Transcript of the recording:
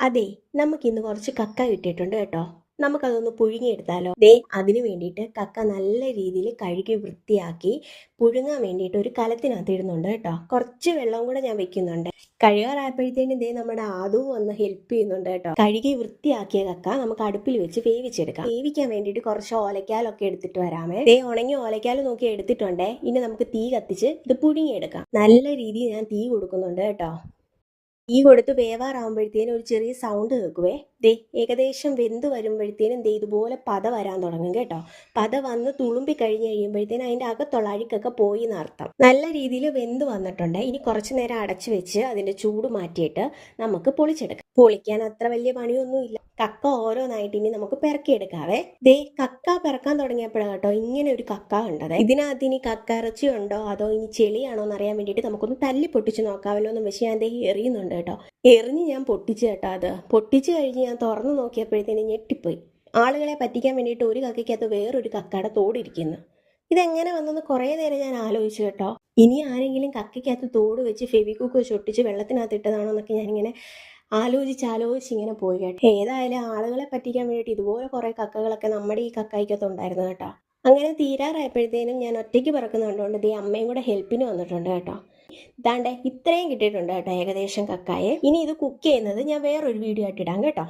അതെ, നമുക്കിന്ന് കുറച്ച് കക്ക കിട്ടിയിട്ടുണ്ട് കേട്ടോ. നമുക്കതൊന്ന് പുഴുങ്ങിയെടുത്താലോ? ദേ അതിന് വേണ്ടിയിട്ട് കക്ക നല്ല രീതിയിൽ കഴുകി വൃത്തിയാക്കി പുഴുങ്ങാൻ വേണ്ടിയിട്ട് ഒരു കലത്തിനകത്ത് ഇടുന്നുണ്ട് കേട്ടോ. കുറച്ച് വെള്ളം കൂടെ ഞാൻ വെക്കുന്നുണ്ട്. കഴുകാറായപ്പോഴത്തേനും ദേ നമ്മുടെ ആദവും വന്ന് ഹെൽപ്പ് ചെയ്യുന്നുണ്ട് കേട്ടോ. കഴുകി വൃത്തിയാക്കിയ കക്ക നമുക്ക് അടുപ്പിൽ വെച്ച് വേവിച്ചെടുക്കാം. വേവിക്കാൻ വേണ്ടിയിട്ട് കുറച്ച് ഓലക്കാലൊക്കെ എടുത്തിട്ട് വരാമേ. ദേ ഉണങ്ങി ഓലക്കാൽ നോക്കി എടുത്തിട്ടുണ്ടേ. ഇനി നമുക്ക് തീ കത്തിച്ച് ഇത് പുഴുങ്ങിയെടുക്കാം. നല്ല രീതിയിൽ ഞാൻ തീ കൊടുക്കുന്നുണ്ട് കേട്ടോ. തീ കൊടുത്ത് വേവാറാകുമ്പോഴത്തേനും ഒരു ചെറിയ സൗണ്ട് കേൾക്കുവേ. ദേ ഏകദേശം വെന്ത് വരുമ്പോഴത്തേനും ദേ ഇതുപോലെ പത വരാൻ തുടങ്ങും കേട്ടോ. പത വന്ന് തുളുമ്പി കഴിഞ്ഞ് കഴിയുമ്പോഴത്തേനും അതിൻ്റെ അകത്തുള്ള അഴുക്കൊക്കെ പോയി എന്നർത്ഥം. നല്ല രീതിയിൽ വെന്ത് വന്നിട്ടുണ്ട്. ഇനി കുറച്ച് നേരം അടച്ചു വെച്ച് അതിൻ്റെ ചൂട് മാറ്റിയിട്ട് നമുക്ക് പൊളിച്ചെടുക്കാം. പൊളിക്കാൻ അത്ര വലിയ പണിയൊന്നുമില്ല. കക്ക ഓരോന്നായിട്ട് ഇനി നമുക്ക് പെറക്കിയെടുക്കാവേ. ദേ കക്ക പെറക്കാൻ തുടങ്ങിയപ്പോഴാണ് കേട്ടോ ഇങ്ങനെ ഒരു കക്ക കണ്ടത്. ഇതിനകത്ത് ഇനി കക്ക ഇറച്ചി ഉണ്ടോ അതോ ഇനി ചെളിയാണോ എന്ന് അറിയാൻ വേണ്ടിയിട്ട് നമുക്കൊന്ന് തല്ലി പൊട്ടിച്ച് നോക്കാമല്ലോ എന്ന് വെച്ച് ഞാൻ ദേ എറിയുന്നുണ്ട് കേട്ടോ. എറിഞ്ഞ് ഞാൻ പൊട്ടിച്ച് കേട്ടോ. അത് പൊട്ടിച്ച് കഴിഞ്ഞ് ഞാൻ തുറന്നു നോക്കിയപ്പോഴത്തേനും ഞെട്ടിപ്പോയി. ആളുകളെ പറ്റിക്കാൻ വേണ്ടിയിട്ട് ഒരു കക്കയ്ക്കകത്ത് വേറൊരു കക്കയുടെ തോടിരിക്കുന്നു. ഇതെങ്ങനെ വന്നെന്ന് കുറേ നേരം ഞാൻ ആലോചിച്ചു കേട്ടോ. ഇനി ആരെങ്കിലും കക്കയ്ക്കകത്ത് തോട് വെച്ച് ഫെവിക്വിക്ക് വെച്ച് ഒട്ടിച്ച് വെള്ളത്തിനകത്ത് ഇട്ടതാണോ എന്നൊക്കെ ഞാനിങ്ങനെ ആലോചിച്ച് ഇങ്ങനെ പോയി കേട്ടോ. ഏതായാലും ആളുകളെ പറ്റിക്കാൻ വേണ്ടിയിട്ട് ഇതുപോലെ കുറേ കക്കകളൊക്കെ നമ്മുടെ ഈ കക്കായിക്കകത്ത് ഉണ്ടായിരുന്നു കേട്ടോ. അങ്ങനെ തീരാറായപ്പോഴത്തേനും ഞാൻ ഒറ്റയ്ക്ക് പറക്കുന്നുണ്ടുകൊണ്ട് ദേ അമ്മയും കൂടെ ഹെൽപ്പിന് വന്നിട്ടുണ്ട് കേട്ടോ. ഇതാണ്ട് ഇത്രയും കിട്ടിയിട്ടുണ്ട് കേട്ടോ ഏകദേശം കക്കായെ. ഇനി ഇത് കുക്ക് ചെയ്യുന്നത് ഞാൻ വേറൊരു വീഡിയോ ആയിട്ട് ഇടാം കേട്ടോ.